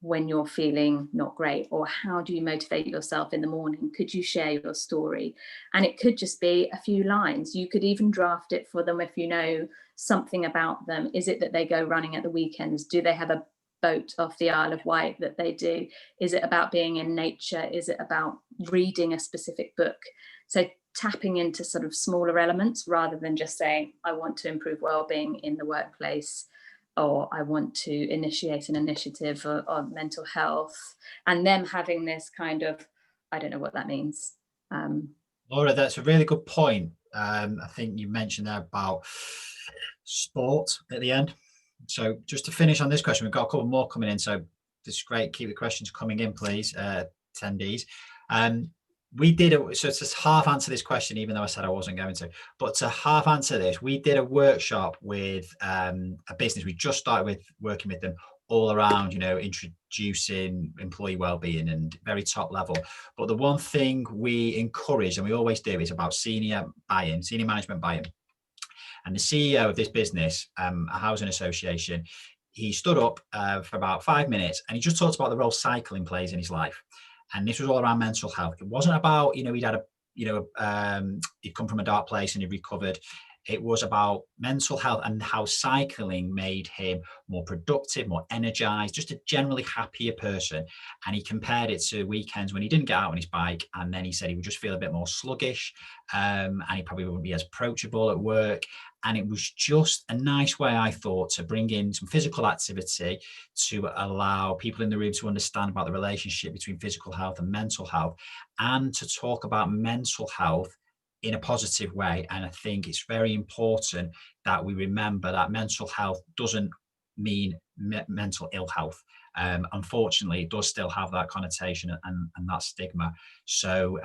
when you're feeling not great, or how do you motivate yourself in the morning? Could you share your story? And it could just be a few lines. You could even draft it for them if you know something about them. Is it that they go running at the weekends? Do they have a boat off the Isle of Wight that they do? Is it about being in nature? Is it about reading a specific book? So tapping into sort of smaller elements, rather than just saying, I want to improve well-being in the workplace, or I want to initiate an initiative on mental health, and them having this kind of, I don't know what that means. Laura, that's a really good point. I think you mentioned there about sport at the end. So just to finish on this question, we've got a couple more coming in. So this is great. Keep the questions coming in, please, attendees. We did so to half answer this question, even though I said I wasn't going to, but to half answer this, we did a workshop with a business. We just started with working with them all around, you know, introducing employee wellbeing and very top level. But the one thing we encourage, and we always do, is about senior buy-in, senior management buy-in. And the CEO of this business, a housing association, he stood up for about 5 minutes, and he just talked about the role cycling plays in his life. And this was all around mental health. It wasn't about, you know, he'd had a, you know, he'd come from a dark place and he recovered. It was about mental health and how cycling made him more productive, more energized, just a generally happier person. And he compared it to weekends when he didn't get out on his bike, and then he said he would just feel a bit more sluggish, and he probably wouldn't be as approachable at work. And it was just a nice way, I thought, to bring in some physical activity to allow people in the room to understand about the relationship between physical health and mental health, and to talk about mental health in a positive way. And I think it's very important that we remember that mental health doesn't mean mental ill health. Unfortunately, it does still have that connotation and that stigma. So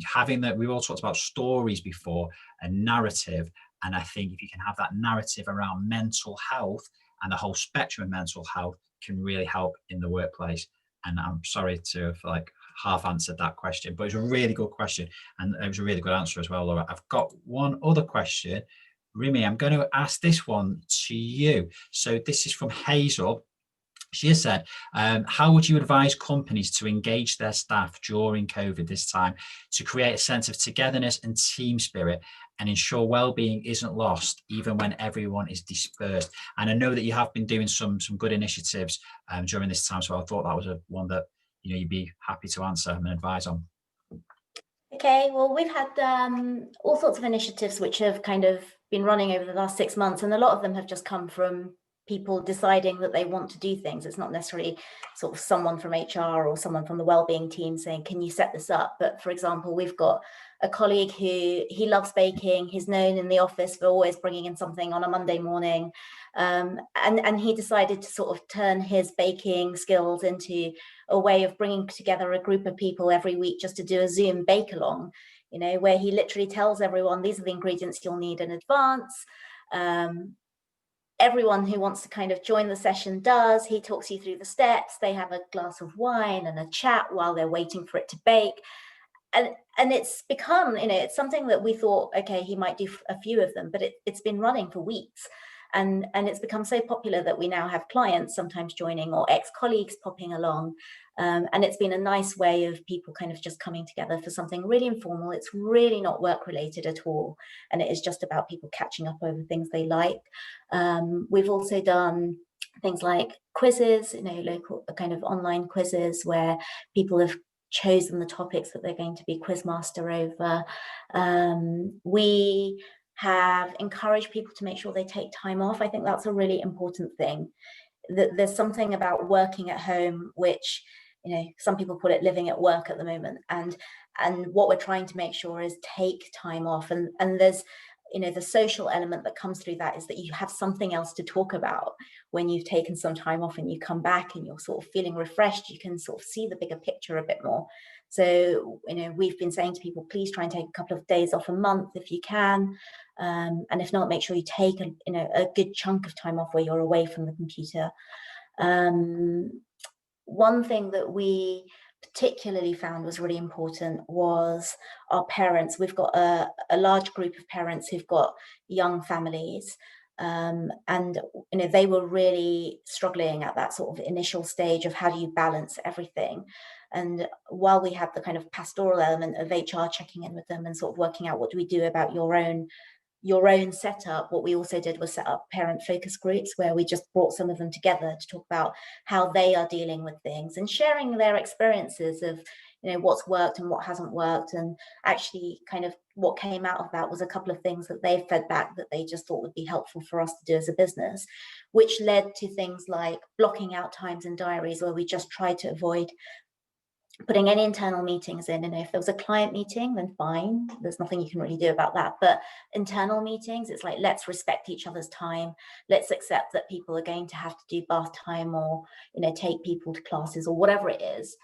having that, we've all talked about stories before, a narrative. And I think if you can have that narrative around mental health and the whole spectrum of mental health, can really help in the workplace. And I'm sorry to have half answered that question, but it was a really good question, and it was a really good answer as well, Laura. I've got one other question. Rimi, I'm going to ask this one to you. So this is from Hazel. She has said, how would you advise companies to engage their staff during COVID this time to create a sense of togetherness and team spirit and ensure well-being isn't lost even when everyone is dispersed? And I know that you have been doing some good initiatives during this time, so I thought that was one that you'd be happy to answer and advise on. Okay, well, we've had all sorts of initiatives which have kind of been running over the last 6 months, and a lot of them have just come from people deciding that they want to do things. It's not necessarily sort of someone from HR or someone from the wellbeing team saying, can you set this up? But for example, we've got a colleague who he loves baking. He's known in the office for always bringing in something on a Monday morning. And he decided to sort of turn his baking skills into a way of bringing together a group of people every week just to do a Zoom bake along, where he literally tells everyone, these are the ingredients you'll need in advance. Everyone who wants to kind of join the session does. He talks you through the steps. They have a glass of wine and a chat while they're waiting for it to bake. And it's become, it's something that we thought, okay, he might do a few of them, but it's been running for weeks. And it's become so popular that we now have clients sometimes joining or ex-colleagues popping along. And it's been a nice way of people kind of just coming together for something really informal. It's really not work related at all. And it is just about people catching up over things they like. We've also done things like quizzes, local kind of online quizzes where people have chosen the topics that they're going to be quizmaster over. We have encouraged people to make sure they take time off. I think that's a really important thing. That there's something about working at home, which, some people call it living at work at the moment. And what we're trying to make sure is take time off. And there's, the social element that comes through that is that you have something else to talk about when you've taken some time off and you come back and you're sort of feeling refreshed. You can sort of see the bigger picture a bit more. So, we've been saying to people, please try and take a couple of days off a month if you can. And if not, make sure you take a good chunk of time off where you're away from the computer. One thing that we particularly found was really important was our parents. We've got a large group of parents who've got young families. And they were really struggling at that sort of initial stage of how do you balance everything. And while we had the kind of pastoral element of HR checking in with them and sort of working out what do we do about your own setup, what we also did was set up parent focus groups where we just brought some of them together to talk about how they are dealing with things and sharing their experiences of what's worked and what hasn't worked. And actually kind of what came out of that was a couple of things that they fed back that they just thought would be helpful for us to do as a business, which led to things like blocking out times in diaries where we just tried to avoid putting any internal meetings in. And if there was a client meeting, then fine, there's nothing you can really do about that. But internal meetings, it's like, let's respect each other's time. Let's accept that people are going to have to do bath time or, take people to classes or whatever it is.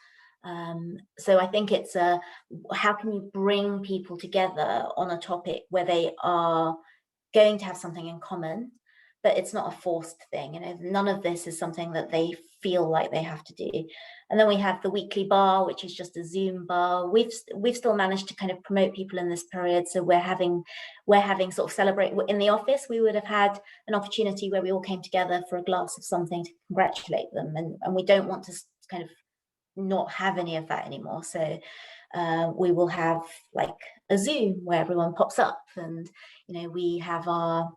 So I think it's how can you bring people together on a topic where they are going to have something in common, but it's not a forced thing. None of this is something that they feel like they have to do. And then we have the weekly bar, which is just a Zoom bar. We've still managed to kind of promote people in this period. So we're having sort of celebrate in the office. We would have had an opportunity where we all came together for a glass of something to congratulate them. And we don't want to kind of not have any of that anymore. So we will have like a Zoom where everyone pops up, and we have our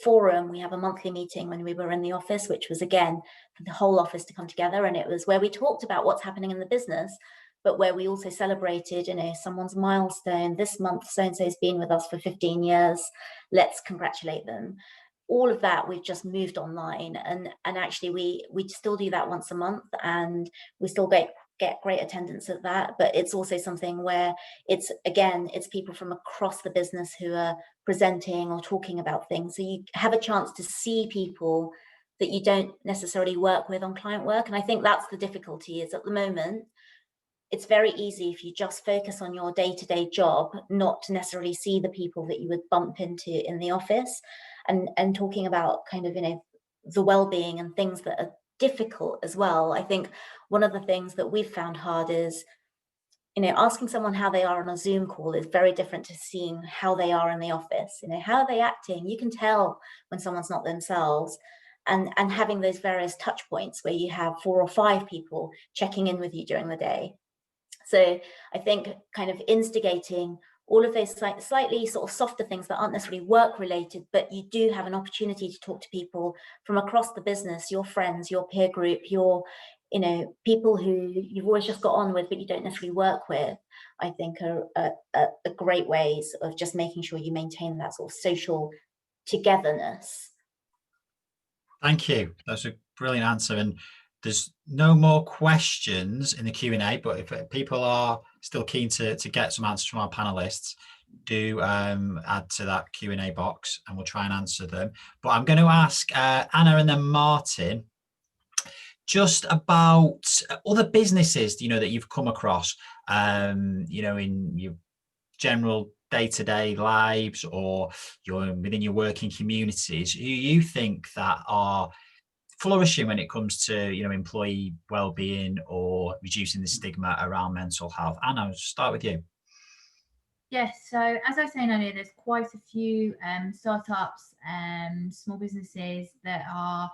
forum. We have a monthly meeting when we were in the office, which was again for the whole office to come together, and it was where we talked about what's happening in the business, but where we also celebrated someone's milestone. This month so and so has been with us for 15 years, let's congratulate them. All of that we've just moved online, and actually we still do that once a month, and we still get great attendance at that. But it's also something where it's people from across the business who are presenting or talking about things, so you have a chance to see people that you don't necessarily work with on client work. And I think that's the difficulty, is at the moment it's very easy, if you just focus on your day-to-day job, not to necessarily see the people that you would bump into in the office. And talking about kind of the well-being and things that are difficult as well. I think one of the things that we've found hard is asking someone how they are on a Zoom call is very different to seeing how they are in the office. How are they acting? You can tell when someone's not themselves. And having those various touch points where you have 4 or 5 people checking in with you during the day. So I think kind of instigating all of those slightly sort of softer things that aren't necessarily work related, but you do have an opportunity to talk to people from across the business, your friends, your peer group, your people who you've always just got on with but you don't necessarily work with, I think are great ways of just making sure you maintain that sort of social togetherness. Thank you. That's a brilliant answer. And there's no more questions in the Q&A, but if people are still keen to get some answers from our panelists, do add to that Q&A box and we'll try and answer them. But I'm going to ask Anna and then Martin just about other businesses, that you've come across, in your general day-to-day lives or within your working communities, who you think that are flourishing when it comes to employee well-being or reducing the stigma around mental health. Anna, I'll start with you. Yes, so as I was saying earlier, there's quite a few startups and small businesses that are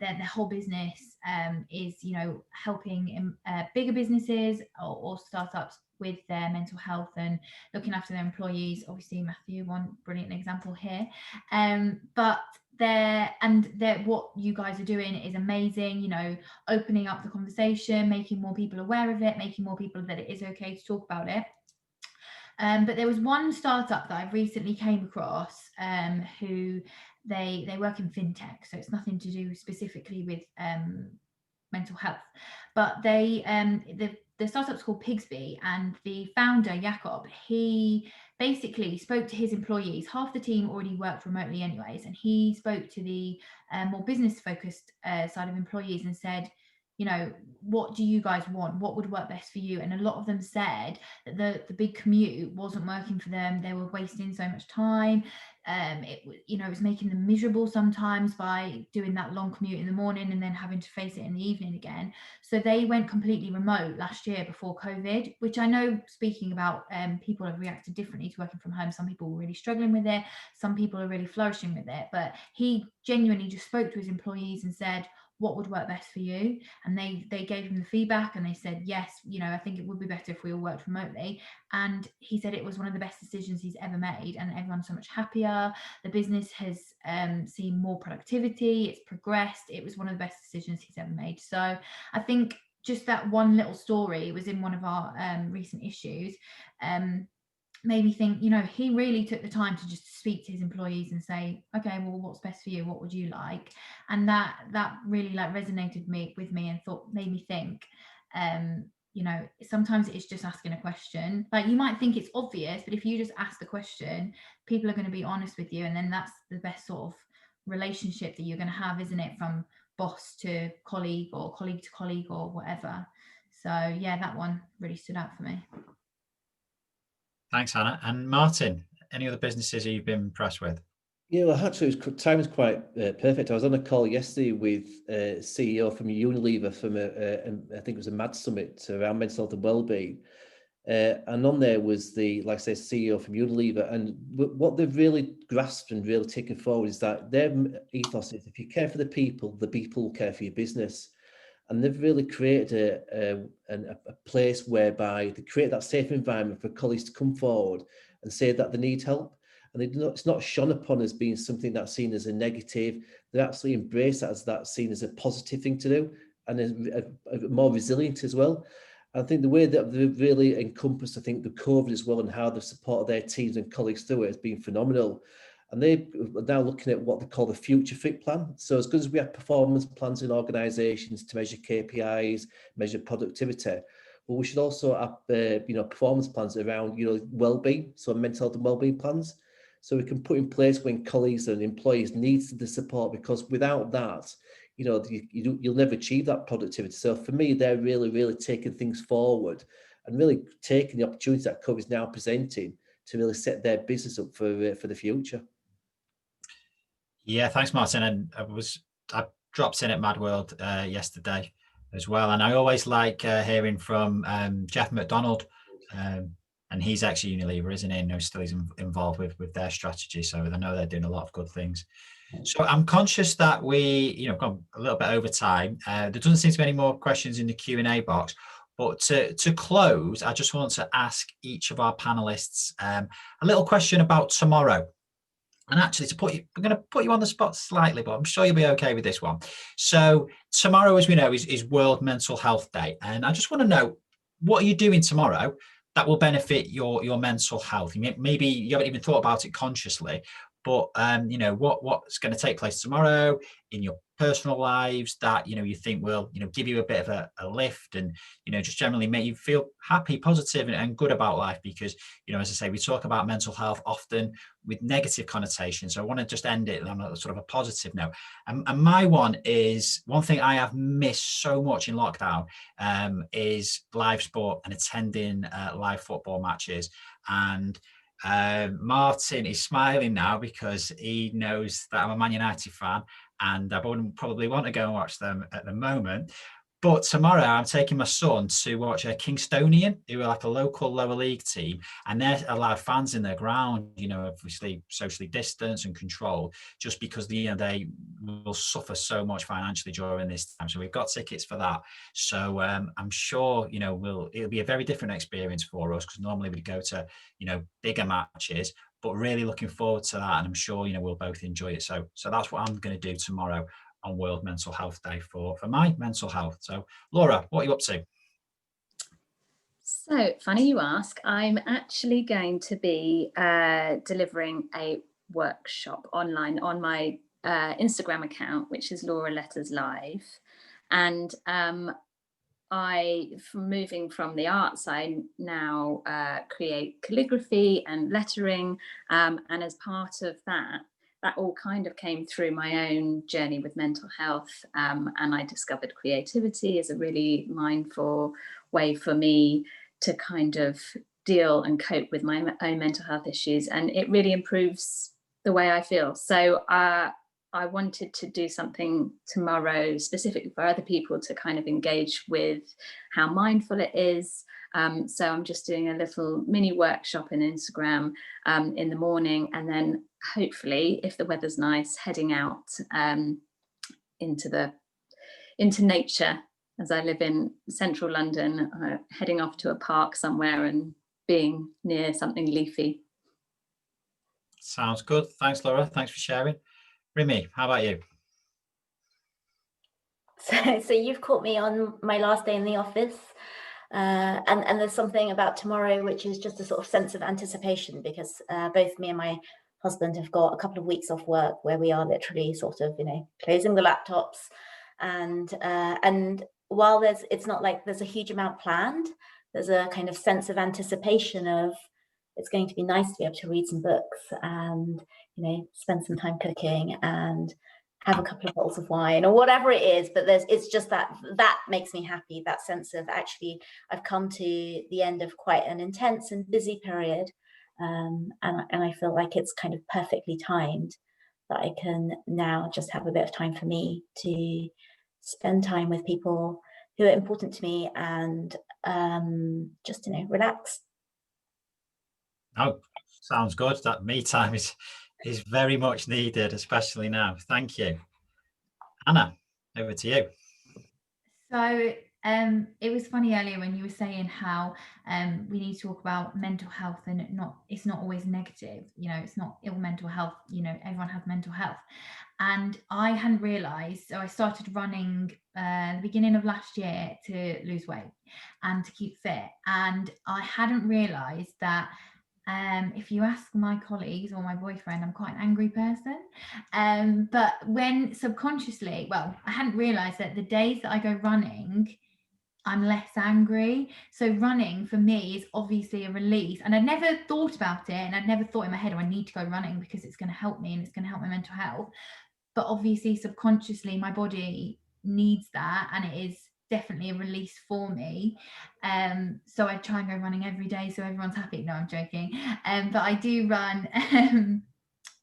their whole business is helping bigger businesses or startups with their mental health and looking after their employees. Obviously, Matthew, one brilliant example here. But what you guys are doing is amazing, opening up the conversation, making more people aware of it, making more people that it is okay to talk about it. But there was one startup that I recently came across who they work in fintech, so it's nothing to do specifically with mental health, but the startup's called Pigsby, and the founder Jakob, he basically spoke to his employees. Half the team already worked remotely anyways, and he spoke to the more business focused side of employees and said, what do you guys want? What would work best for you? And a lot of them said that the big commute wasn't working for them. They were wasting so much time. It was making them miserable sometimes by doing that long commute in the morning and then having to face it in the evening again. So they went completely remote last year before COVID, which I know, speaking about people have reacted differently to working from home. Some people were really struggling with it. Some people are really flourishing with it. But he genuinely just spoke to his employees and said, what would work best for you? And they gave him the feedback and they said, yes, I think it would be better if we all worked remotely. And he said it was one of the best decisions he's ever made, and everyone's so much happier. The business has seen more productivity, it's progressed. It was one of the best decisions he's ever made. So I think just that one little story was in one of our recent issues, made me think, he really took the time to just speak to his employees and say, okay, well, what's best for you? What would you like? And that really resonated with me and made me think, sometimes it's just asking a question. You might think it's obvious, but if you just ask the question, people are going to be honest with you. And then that's the best sort of relationship that you're going to have, isn't it? From boss to colleague or colleague to colleague or whatever. So yeah, that one really stood out for me. Thanks, Hannah. And Martin, any other businesses you've been impressed with? Yeah, well, actually, time was quite perfect. I was on a call yesterday with a CEO from Unilever from I think it was a MAD summit around mental health and wellbeing. And on there was like I say, CEO from Unilever. And what they've really grasped and really taken forward is that their ethos is, if you care for the people will care for your business. And they've really created a place whereby they create that safe environment for colleagues to come forward and say that they need help. And it's not shone upon as being something that's seen as a negative. They actually embrace that as that's seen as a positive thing to do, and a more resilient as well. I think the way that they've really encompassed, I think, the COVID as well, and how they've supported their teams and colleagues through it has been phenomenal. And they're now looking at what they call the future fit plan. So as good as we have performance plans in organisations to measure KPIs, measure productivity, but we should also have performance plans around well-being, so mental health and well-being plans. So we can put in place when colleagues and employees need the support, because without that, you'll never achieve that productivity. So for me, they're really, really taking things forward and really taking the opportunity that COVID is now presenting to really set their business up for the future. Yeah, thanks, Martin. And I dropped in at Mad World yesterday as well, and I always like hearing from Jeff McDonald, and he's actually Unilever, isn't he? No, still he's involved with their strategy, so I know they're doing a lot of good things. So I'm conscious that we, gone a little bit over time. There doesn't seem to be any more questions in the Q&A box. But to close, I just want to ask each of our panelists a little question about tomorrow. And actually, I'm going to put you on the spot slightly, but I'm sure you'll be okay with this one. So tomorrow, as we know, is World Mental Health Day. And I just want to know, what are you doing tomorrow that will benefit your mental health? Maybe you haven't even thought about it consciously, but what's going to take place tomorrow in your personal lives that you think will give you a bit of a lift, and just generally make you feel happy, positive, and good about life. Because as I say, we talk about mental health often with negative connotations, so I want to just end it on a sort of a positive note. And my one thing I have missed so much in lockdown is live sport and attending live football matches. And Martin is smiling now because he knows that I'm a Man United fan, and I wouldn't probably want to go and watch them at the moment. But tomorrow I'm taking my son to watch Kingstonian, who are like a local lower league team, and they're allowed fans in their ground, obviously socially distanced and controlled, just because they will suffer so much financially during this time. So we've got tickets for that. So I'm sure, it'll be a very different experience for us, because normally we'd go to, bigger matches, but really looking forward to that. And I'm sure, we'll both enjoy it. So that's what I'm going to do tomorrow on World Mental Health Day for my mental health. So Laura, what are you up to? So funny you ask. I'm actually going to be delivering a workshop online on my Instagram account, which is Laura Letters Live. And from moving from the arts, I now create calligraphy and lettering, and as part of that all kind of came through my own journey with mental health, and I discovered creativity as a really mindful way for me to kind of deal and cope with my own mental health issues, and it really improves the way I feel. So I wanted to do something tomorrow specifically for other people to kind of engage with how mindful it is. So I'm just doing a little mini workshop in Instagram in the morning, and then hopefully, if the weather's nice, heading out into nature, as I live in central London, heading off to a park somewhere and being near something leafy. Sounds good. Thanks, Laura. Thanks for sharing. Rimi, how about you? So you've caught me on my last day in the office, and there's something about tomorrow which is just a sort of sense of anticipation, because both me and my husband have got a couple of weeks off work where we are literally sort of closing the laptops, and while it's not like there's a huge amount planned, there's a kind of sense of anticipation of it's going to be nice to be able to read some books and spend some time cooking and have a couple of bottles of wine or whatever it is. But it's just that makes me happy, that sense of actually I've come to the end of quite an intense and busy period, and I feel like it's kind of perfectly timed that I can now just have a bit of time for me to spend time with people who are important to me and just relax. Oh, sounds good. That me time is very much needed, especially now. Thank you. Anna, over to you. So it was funny earlier when you were saying how we need to talk about mental health, and it's not always negative. You know, it's not ill mental health. You know, everyone has mental health. And I hadn't realised, so I started running the beginning of last year to lose weight and to keep fit. And I hadn't realised that if you ask my colleagues or my boyfriend, I'm quite an angry person. But when subconsciously, well, I hadn't realised that the days that I go running, I'm less angry. So running for me is obviously a release. And I'd never thought about it, and I'd never thought in my head, oh, I need to go running because it's going to help me and it's going to help my mental health. But obviously subconsciously my body needs that, and it is definitely a release for me. So I try and go running every day so everyone's happy. No, I'm joking. But I do run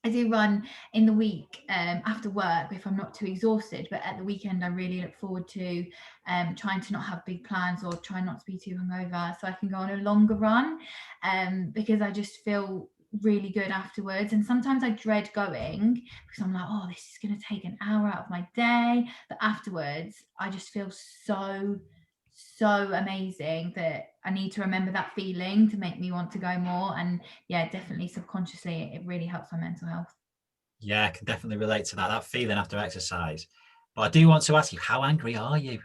I do run in the week after work if I'm not too exhausted, but at the weekend I really look forward to trying to not have big plans or try not to be too hungover so I can go on a longer run, because I just feel really good afterwards. And sometimes I dread going because I'm like, oh, this is going to take an hour out of my day, but afterwards I just feel so amazing that I need to remember that feeling to make me want to go more. And yeah, definitely subconsciously it really helps my mental health. Yeah, I can definitely relate to that feeling after exercise. But I do want to ask you, how angry are you?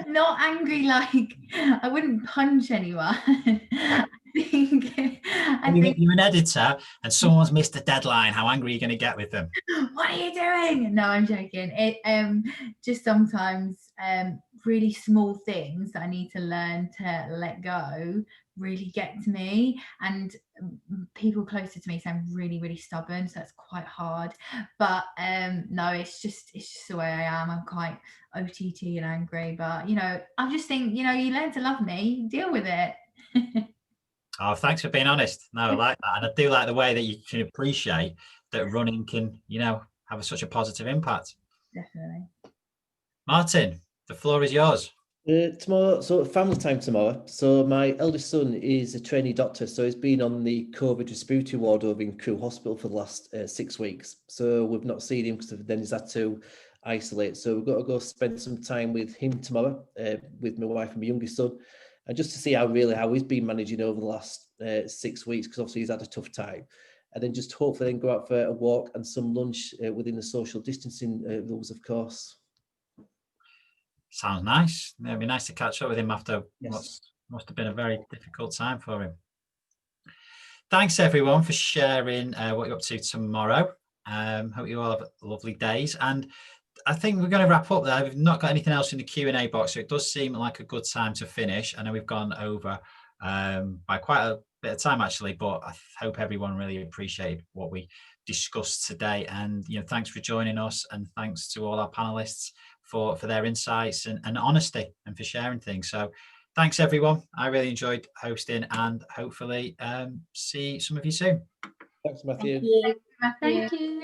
Not angry, like I wouldn't punch anyone. I think You're an editor and someone's missed a deadline. How angry are you going to get with them? what are you doing? No, I'm joking. It just sometimes really small things that I need to learn to let go really get to me, and people closer to me say I'm really stubborn, so that's quite hard. But no, it's just the way I am. I'm quite OTT and angry, but you know, I just think, you know, you learn to love me, deal with it. Oh, thanks for being honest. No, I like that. And I do like the way that you can appreciate that running can, you know, have such a positive impact. Definitely. Martin, the floor is yours. Tomorrow, so family time tomorrow. So my eldest son is a trainee doctor, so he's been on the Covert respiratory ward over in Crewe Hospital for the last 6 weeks. So we've not seen him because then he's had to isolate. So we've got to go spend some time with him tomorrow, with my wife and my youngest son, and just to see how he's been managing over the last 6 weeks, because obviously he's had a tough time. And then just hopefully then go out for a walk and some lunch within the social distancing rules, of course. Sounds nice. It'd be nice to catch up with him after Yes. what must have been a very difficult time for him. Thanks everyone for sharing what you're up to tomorrow. Hope you all have lovely days. And I think we're going to wrap up there. We've not got anything else in the Q&A box, so it does seem like a good time to finish. I know we've gone over by quite a bit of time actually, but I hope everyone really appreciated what we discussed today. And you know, thanks for joining us, and thanks to all our panelists for their insights and honesty and for sharing things. So thanks everyone. I really enjoyed hosting, and hopefully see some of you soon. Thanks, Matthew. Thank you. Thank you.